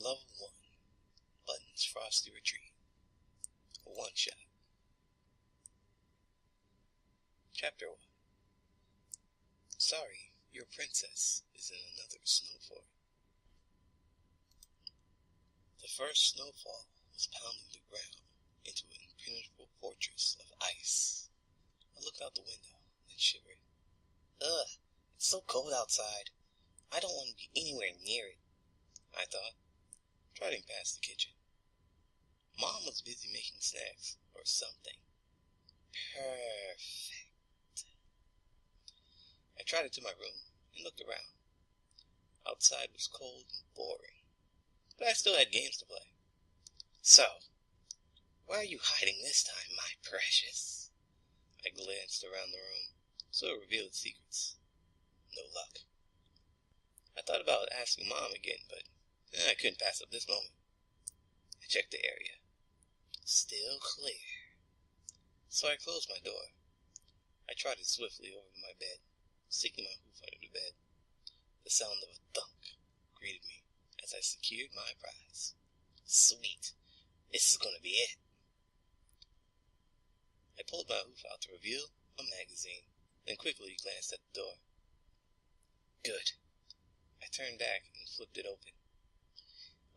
Level 1. Buttons Frosty Retreat. A one-shot. Chapter 1. Sorry, your princess is in another snow fort. The first snowfall was pounding the ground into an impenetrable fortress of ice. I looked out the window and shivered. Ugh, it's so cold outside. I don't want to be anywhere near it, I thought, trotting past the kitchen. Mom was busy making snacks or something. Perfect. I trotted to my room and looked around. Outside was cold and boring, but I still had games to play. So, where are you hiding this time, my precious? I glanced around the room, so it revealed secrets. No luck. I thought about asking Mom again, but I couldn't pass up this moment. I checked the area. Still clear. So I closed my door. I trotted swiftly over to my bed, sticking my hoof under the bed. The sound of a thunk greeted me as I secured my prize. Sweet. This is gonna be it. I pulled my hoof out to reveal a magazine, then quickly glanced at the door. Good. I turned back and flipped it open.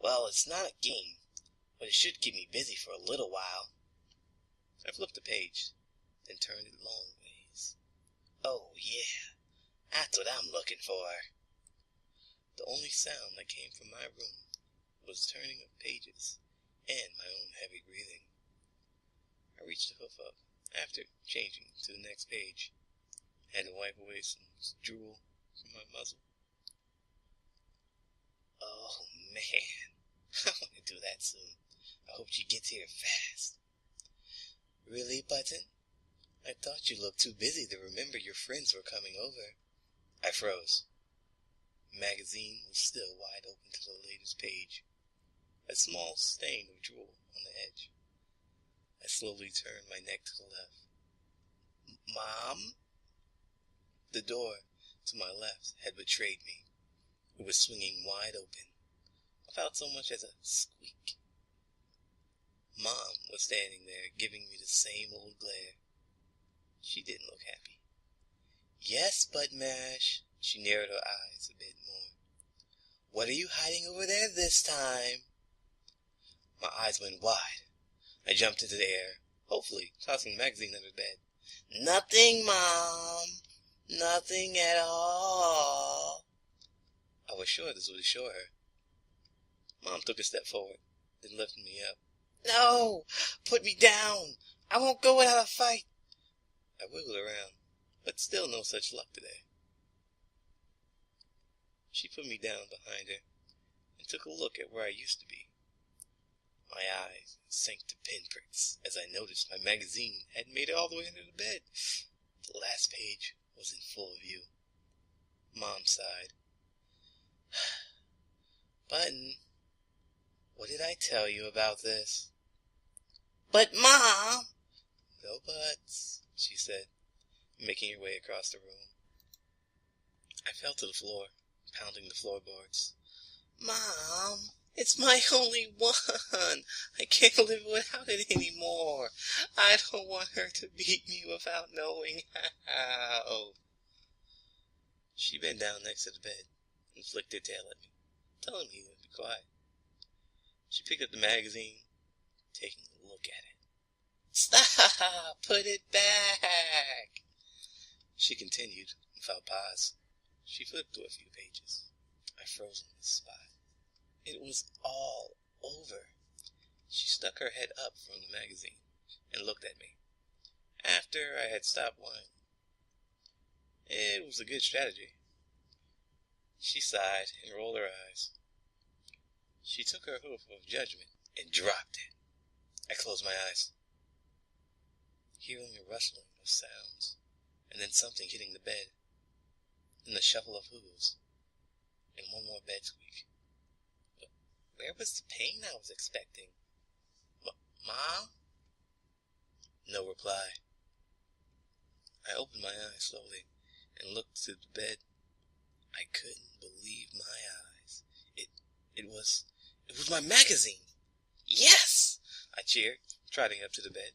Well, it's not a game, but it should keep me busy for a little while. I flipped the page, then turned it long ways. Oh, yeah, that's what I'm looking for. The only sound that came from my room was turning of pages and my own heavy breathing. I reached the hoof up after changing to the next page. I had to wipe away some drool from my muzzle. Oh, man. I want to do that soon. I hope she gets here fast. Really, Button? I thought you looked too busy to remember your friends were coming over. I froze. The magazine was still wide open to the latest page. A small stain of drool on the edge. I slowly turned my neck to the left. Mom? The door to my left had betrayed me. It was swinging wide open, without so much as a squeak. Mom was standing there, giving me the same old glare. She didn't look happy. Yes, Bud Mash. She narrowed her eyes a bit more. What are you hiding over there this time? My eyes went wide. I jumped into the air, hopefully tossing the magazine under the bed. Nothing, Mom. Nothing at all. I was sure this would assure her. Mom took a step forward, then lifted me up. No! Put me down! I won't go without a fight! I wiggled around, but still no such luck today. She put me down behind her and took a look at where I used to be. My eyes sank to pinpricks as I noticed my magazine had made it all the way under the bed. The last page was in full view. Mom sighed. Button, what did I tell you about this? But, Mom! No buts, she said, making her way across the room. I fell to the floor, pounding the floorboards. Mom, it's my only one. I can't live without it anymore. I don't want her to beat me without knowing how. She bent down next to the bed and flicked her tail at me, telling me to be quiet. She picked up the magazine, taking a look at it. Stop! Put it back! She continued without pause. She flipped through a few pages. I froze on the spot. It was all over. She stuck her head up from the magazine and looked at me. After I had stopped whining. It was a good strategy. She sighed and rolled her eyes. She took her hoof of judgment and dropped it. I closed my eyes, hearing a rustling of sounds, and then something hitting the bed, then the shuffle of hooves, and one more bed squeak. But where was the pain I was expecting? Mom? No reply. I opened my eyes slowly and looked to the bed. I couldn't believe my eyes. It It was my magazine. Yes! I cheered, trotting up to the bed.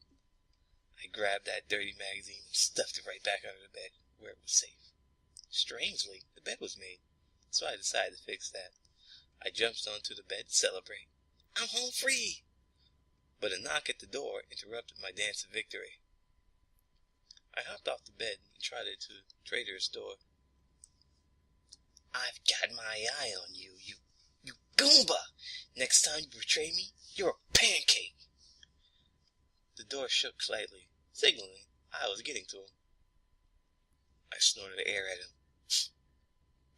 I grabbed that dirty magazine and stuffed it right back under the bed, where it was safe. Strangely, the bed was made, so I decided to fix that. I jumped onto the bed to celebrate. I'm home free! But a knock at the door interrupted my dance of victory. I hopped off the bed and trotted to the trader's door. I've got my eye on you, you Goomba! Next time you betray me, you're a pancake! The door shook slightly, signaling I was getting to him. I snorted air at him.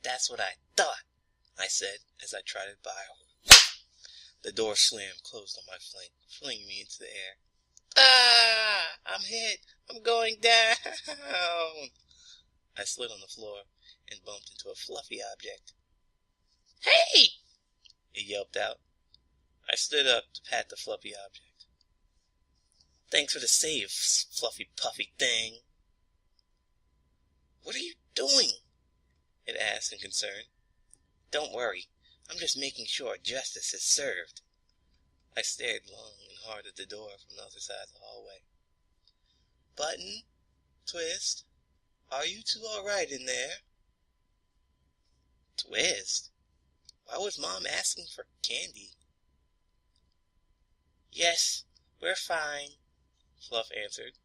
That's what I thought, I said as I trotted by. The door slammed closed on my flank, flinging me into the air. Ah! I'm hit! I'm going down! I slid on the floor and bumped into a fluffy object. Hey! It yelped out. I stood up to pat the fluffy object. Thanks for the save, fluffy puffy thing. What are you doing? It asked in concern. Don't worry, I'm just making sure justice is served. I stared long and hard at the door from the other side of the hallway. Button, Twist, are you two all right in there? Twist? Why was Mom asking for candy? Yes, we're fine, Fluff answered.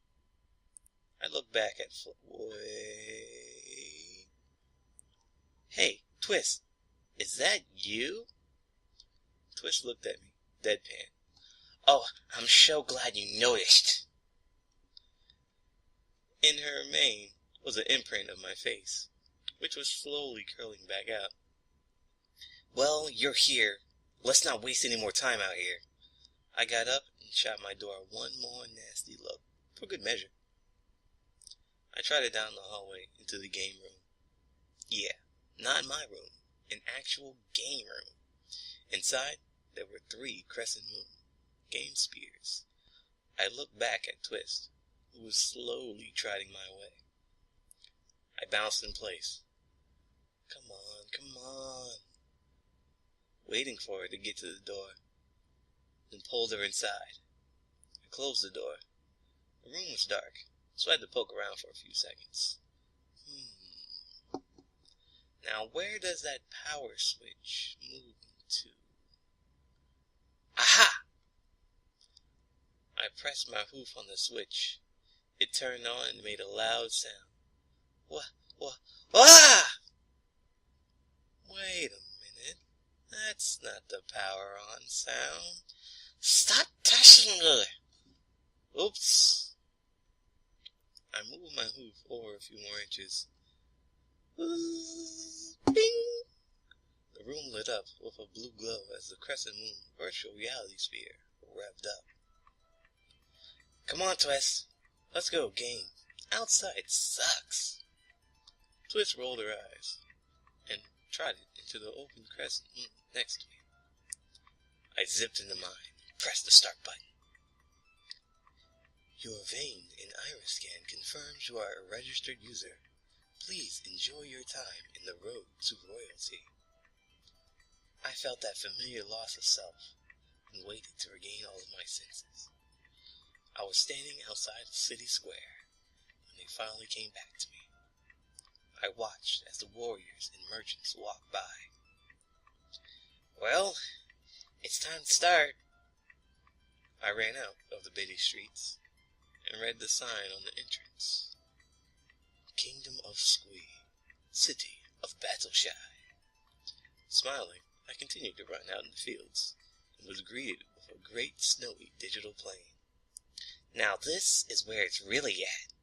I looked back at Fluff. Wait. Hey, Twist, is that you? Twist looked at me, deadpan. Oh, I'm so glad you noticed. In her mane was an imprint of my face, which was slowly curling back out. Well, you're here. Let's not waste any more time out here. I got up and shot my door one more nasty look, for good measure. I trotted down the hallway into the game room. Yeah, not my room, an actual game room. Inside, there were 3 crescent moon game spears. I looked back at Twist, who was slowly trotting my way. I bounced in place. Come on. Waiting for her to get to the door, then pulled her inside. I closed the door. The room was dark, so I had to poke around for a few seconds. Now where does that power switch move to? Aha! I pressed my hoof on the switch. It turned on and made a loud sound. Ah! Wait a minute. That's not the power on sound. Stop touching her! Oops. I moved my hoof over a few more inches. Bing! The room lit up with a blue glow as the crescent moon virtual reality sphere revved up. Come on, Twist. Let's go, game. Outside sucks. Twist rolled her eyes and trotted into the open crescent moon next to me. I zipped into mine, pressed the start button. Your vein and iris scan confirms you are a registered user. Please enjoy your time in the road to royalty. I felt that familiar loss of self and waited to regain all of my senses. I was standing outside the city square when they finally came back to me. I watched as the warriors and merchants walked by. Well, it's time to start. I ran out of the busy streets and read the sign on the entrance. Kingdom of Squee, City of Battleshy. Smiling, I continued to run out in the fields and was greeted with a great snowy digital plane. Now this is where it's really at,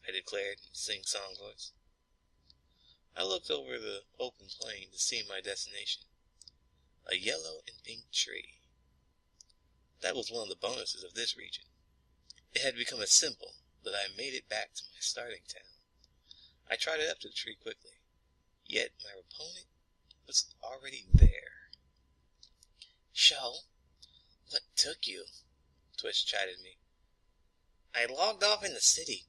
I declared in a sing-song voice. I looked over the open plain to see my destination, a yellow and pink tree. That was one of the bonuses of this region. It had become a symbol that I made it back to my starting town. I trotted up to the tree quickly, yet my opponent was already there. So, what took you? Twist chided me. I logged off in the city.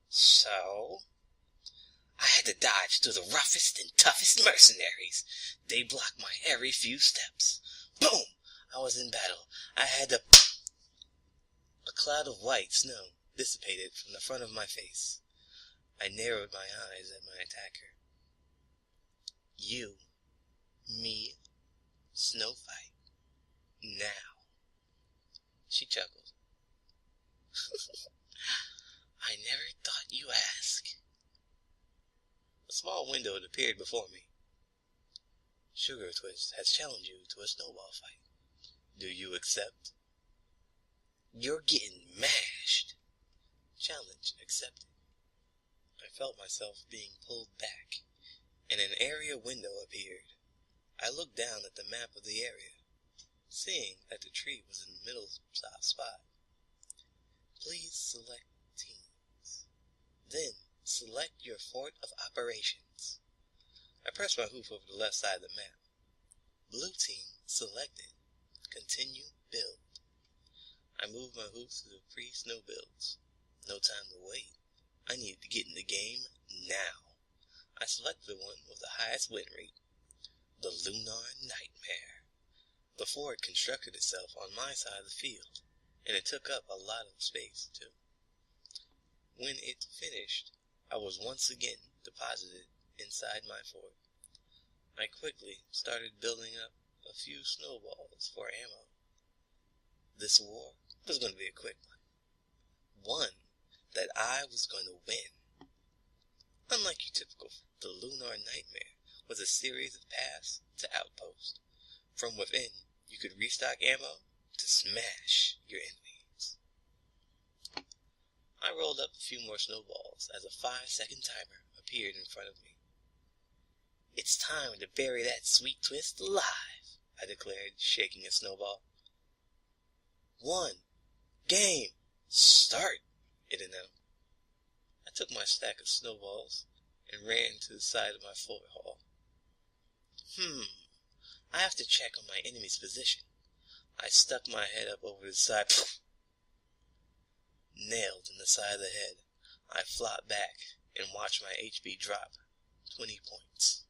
So? I had to dodge through the roughest and toughest mercenaries. They blocked my every few steps. Boom! I was in battle. I had to... A cloud of white snow dissipated from the front of my face. I narrowed my eyes at my attacker. You, me, snow fight. Now. She chuckled. I never thought you ask. A small window had appeared before me. Sugar Twist has challenged you to a snowball fight. Do you accept? You're getting mashed. Challenge accepted. I felt myself being pulled back, and an area window appeared. I looked down at the map of the area, seeing that the tree was in the middle spot. Please select teams. Then select your fort of operations. I pressed my hoof over the left side of the map. Blue team selected. Continue build. I moved my hoof to the pre-snow builds. No time to wait. I needed to get in the game now. I selected the one with the highest win rate. The Lunar Nightmare. The fort constructed itself on my side of the field, and it took up a lot of space, too. When it finished, I was once again deposited inside my fort. I quickly started building up a few snowballs for ammo. This war was going to be a quick one that I was going to win. Unlike your typical, the Lunar Nightmare was a series of paths to outposts. From within, you could restock ammo to smash your enemies. I rolled up a few more snowballs as a 5-second timer appeared in front of me. It's time to bury that sweet twist alive, I declared, shaking a snowball. 1. Game. Start, it announced. I took my stack of snowballs and ran to the side of my fort hall. I have to check on my enemy's position. I stuck my head up over the side. Nailed in the side of the head. I flopped back and watched my HP drop 20 points.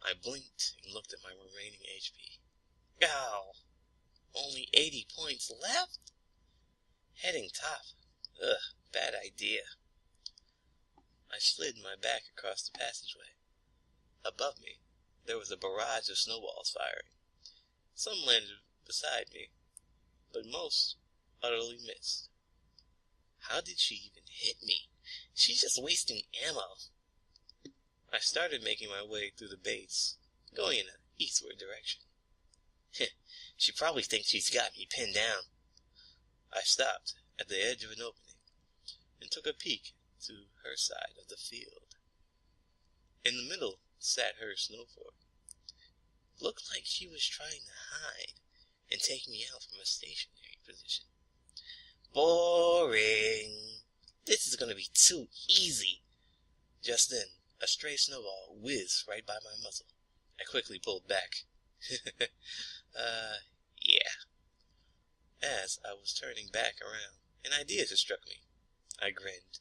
I blinked and looked at my remaining HP. Ow! Only 80 points left? Heading top. Bad idea. I slid my back across the passageway. Above me, there was a barrage of snowballs firing. Some landed beside me, but most utterly missed. How did she even hit me? She's just wasting ammo. I started making my way through the base, going in an eastward direction. She probably thinks she's got me pinned down. I stopped at the edge of an opening and took a peek to her side of the field. In the middle sat her snow fort. Looked like she was trying to hide and take me out from a stationary position. Boring. This is going to be too easy. Just then, a stray snowball whizzed right by my muzzle. I quickly pulled back. Yeah. As I was turning back around, an idea just struck me. I grinned.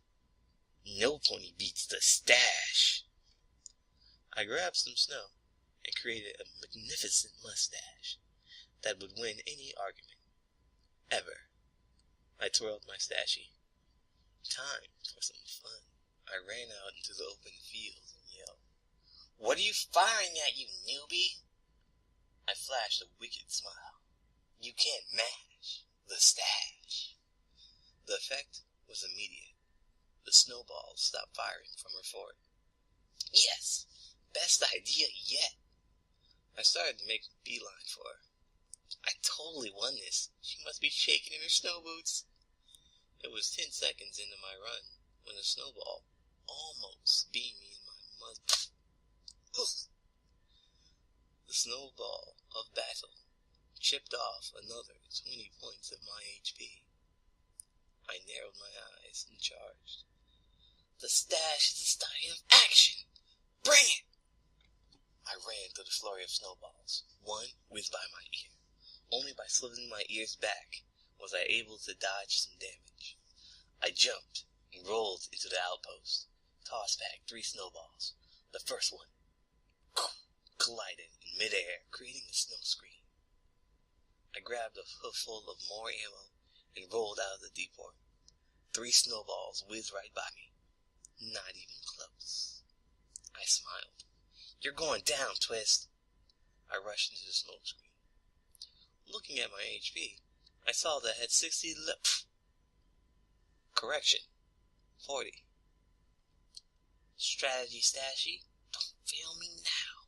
No pony beats the stash. I grabbed some snow and created a magnificent mustache that would win any argument. Ever. I twirled my stashie. Time for some fun. I ran out into the open field and yelled, "What are you firing at, you newbie?" I flashed a wicked smile. You can't match the stash. The effect was immediate. The snowballs stopped firing from her fort. Yes, best idea yet. I started to make a beeline for her. I totally won this. She must be shaking in her snow boots. It was 10 seconds into my run when a snowball almost beat me in my muzzle. Oof. The snowball of battle chipped off another 20 points of my HP. I narrowed my eyes and charged. The stash is the starting of action. Bring it! I ran through the flurry of snowballs. One whizzed by my ear. Only by slithering my ears back was I able to dodge some damage. I jumped and rolled into the outpost, tossed back 3 snowballs. The first one collided in midair, creating a snow screen. I grabbed a hoofful of more ammo and rolled out of the depot. 3 snowballs whizzed right by me. Not even close. I smiled. You're going down, Twist. I rushed into the smoke screen. Looking at my HP, I saw that I had 60 left. Correction. 40. Strategy Stashy, don't fail me now.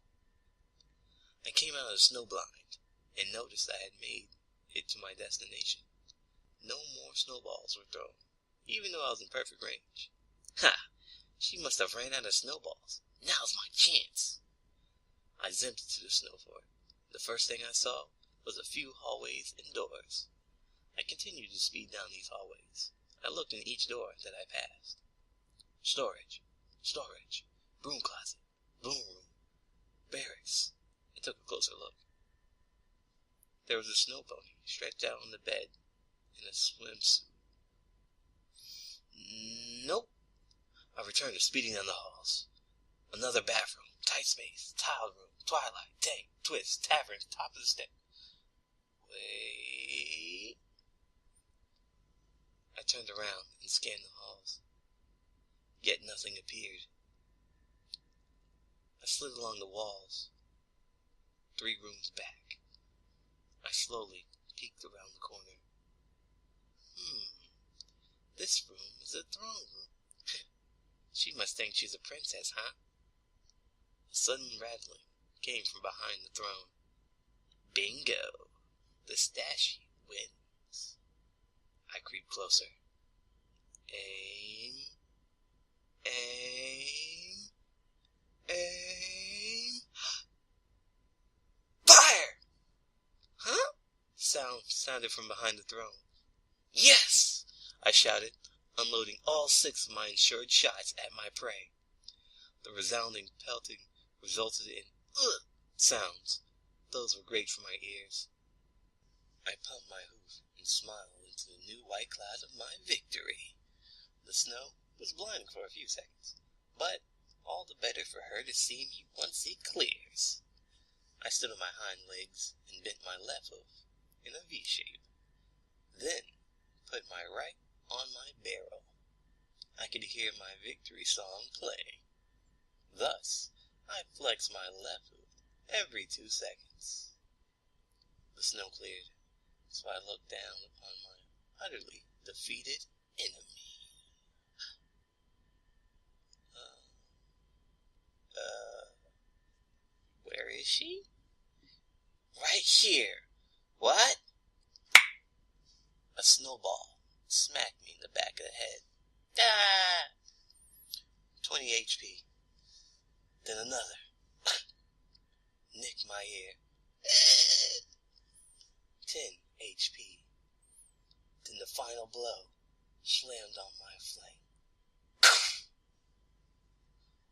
I came out of the snow blind and noticed I had made it to my destination. No more snowballs were thrown, even though I was in perfect range. Ha! She must have ran out of snowballs. Now's my chance. I zipped into the snow fort. The first thing I saw was a few hallways and doors. I continued to speed down these hallways. I looked in each door that I passed. Storage, broom closet, boom room, barracks. I took a closer look. There was a snow pony stretched out on the bed in a swimsuit. Nope. I returned to speeding down the halls. Another bathroom, tight space, tiled room, twilight, tank, twist, tavern, top of the step. Wait. I turned around and scanned the halls. Yet nothing appeared. I slid along the walls. 3 rooms back. I slowly peeked around the corner. This room is a throne room. She must think she's a princess, huh? A sudden rattling came from behind the throne. Bingo! The Stashy wins. I creeped closer. Aim. Fire! Huh? Sound sounded from behind the throne. Yes! I shouted, unloading all 6 of my insured shots at my prey. The resounding pelting resulted in sounds. Those were great for my ears. I pumped my hoof and smiled into the new white cloud of my victory. The snow was blinding for a few seconds, but all the better for her to see me once it clears. I stood on my hind legs and bent my left hoof in a V shape, then put my right on my barrel. I could hear my victory song play. Thus, I flexed my left hoof every 2 seconds. The snow cleared, so I looked down upon my utterly defeated enemy. Where is she? Right here. What? A snowball smacked me in the back of the head. Ah! 20 HP. Then another. Nicked my ear. 10 HP. Then the final blow slammed on my flank.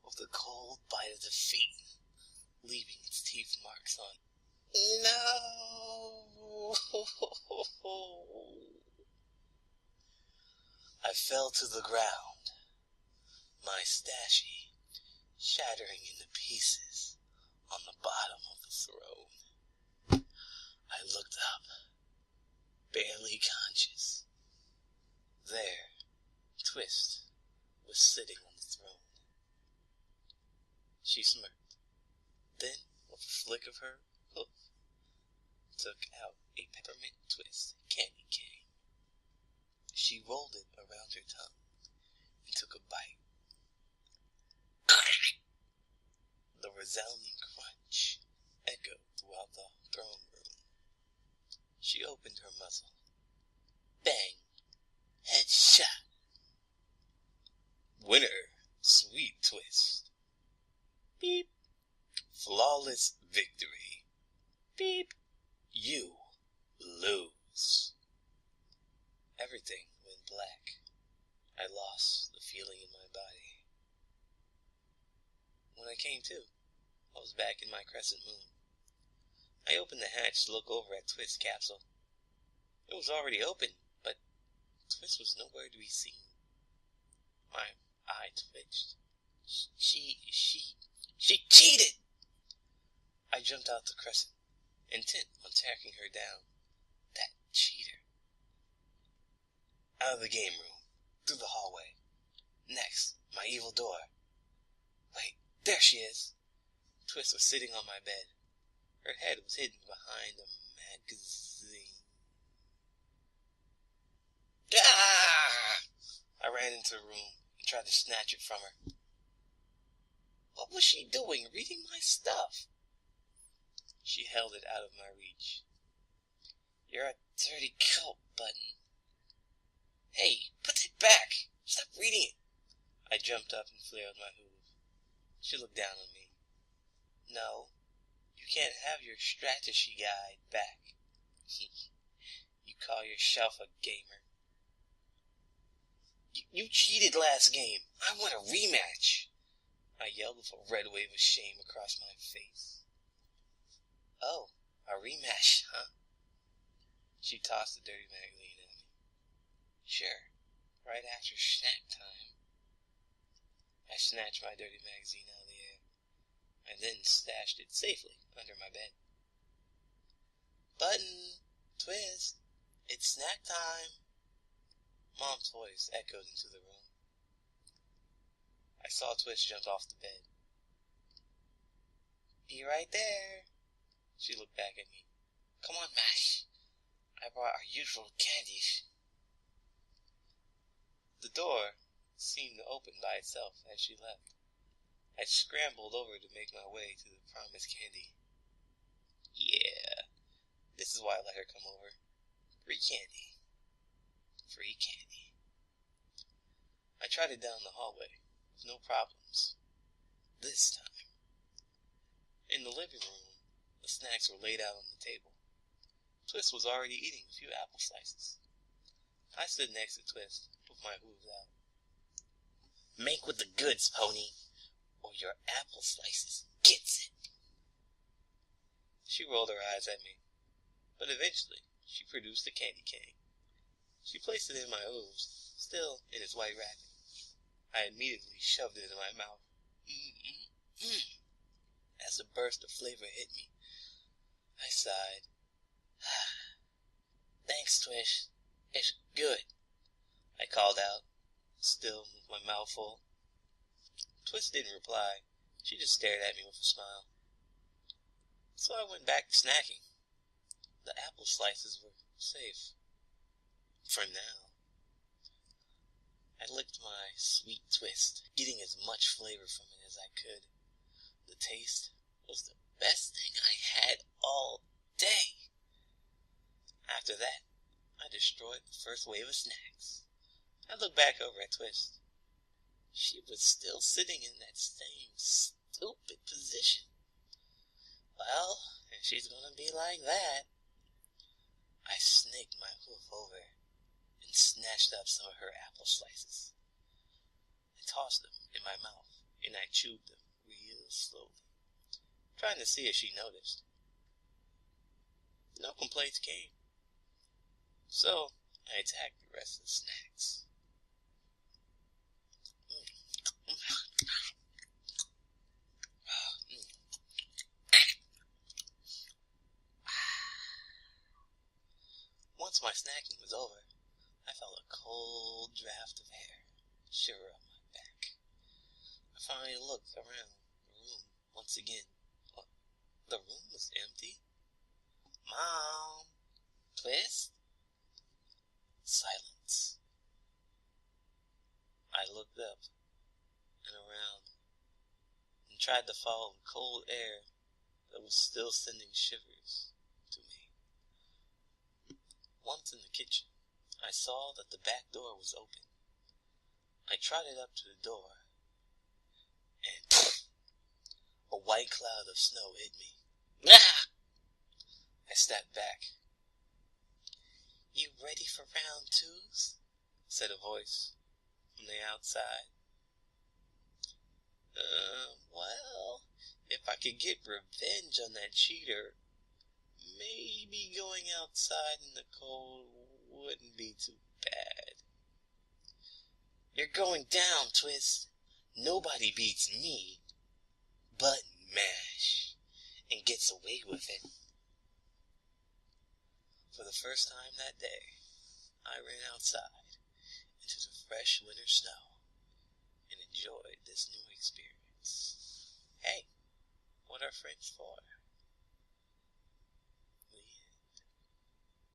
With a cold bite of defeat, leaving its teeth marks on. No! I fell to the ground, my Stashy shattering into pieces on the bottom of the throne. I looked up, barely conscious. There, Twist was sitting on the throne. She smirked, then, with a flick of her hoof, took out a peppermint twist candy cane. She rolled it around her tongue and took a bite. The resounding crunch echoed throughout the throne room. She opened her muzzle. Bang! Headshot! Winner, sweet Twist. Beep. Flawless victory. Beep. You lose. Everything went black. I lost the feeling in my body. When I came to, I was back in my crescent moon. I opened the hatch to look over at Twist's capsule. It was already open, but Twist was nowhere to be seen. My eye twitched. She cheated! I jumped out the crescent, intent on tracking her down. That cheater. Out of the game room. Through the hallway. Next, my evil door. Wait, there she is. Twist was sitting on my bed. Her head was hidden behind a magazine. Ah! I ran into the room and tried to snatch it from her. What was she doing, reading my stuff? She held it out of my reach. You're a dirty coat, Button. Hey, put it back! Stop reading it! I jumped up and flailed my hoof. She looked down on me. No, you can't have your strategy guide back. You call yourself a gamer. You cheated last game. I want a rematch. I yelled with a red wave of shame across my face. Oh, a rematch, huh? She tossed the dirty magazine at me. Sure, right after snack time. I snatched my dirty magazine out of the air, and then stashed it safely under my bed. Button, Twist, it's snack time. Mom's voice echoed into the room. I saw Twist jump off the bed. Be right there. She looked back at me. Come on, Mash. I brought our usual candies. The door seemed to open by itself as she left. I scrambled over to make my way to the promised candy. Yeah, this is why I let her come over. Free candy. Free candy. I trotted down the hallway with no problems. This time. In the living room, the snacks were laid out on the table. Twist was already eating a few apple slices. I stood next to Twist with my hooves out. Make with the goods, pony, or your apple slices gets it. She rolled her eyes at me, but eventually she produced a candy cane. She placed it in my hooves, still in its white wrapping. I immediately shoved it in my mouth. As the burst of flavor hit me, I sighed. Thanks, Twish. It's good, I called out, still with my mouth full. Twist didn't reply. She just stared at me with a smile. So I went back to snacking. The apple slices were safe. For now. I licked my sweet Twist, getting as much flavor from it as I could. The taste was the best thing I had all day. After that, I destroyed the first wave of snacks. I looked back over at Twist. She was still sitting in that same stupid position. Well, if she's gonna be like that. I snaked my hoof over and snatched up some of her apple slices. I tossed them in my mouth, and I chewed them real slowly, trying to see if she noticed. No complaints came. So, I attacked the rest of the snacks. Once my snacking was over, I felt a cold draft of air shiver up my back. I finally looked around the room once again. The room was empty. Mom! Twist? Silence. I looked up and around and tried to follow the cold air that was still sending shivers to me. Once in the kitchen, I saw that the back door was open. I trotted up to the door, and a white cloud of snow hit me. Ah! I stepped back. You ready for round twos? Said a voice from the outside. Well, if I could get revenge on that cheater, maybe going outside in the cold wouldn't be too bad. You're going down, Twist. Nobody beats me. Button Mash, and gets away with it. For the first time that day, I ran outside into the fresh winter snow and enjoyed this new experience. Hey, what are friends for?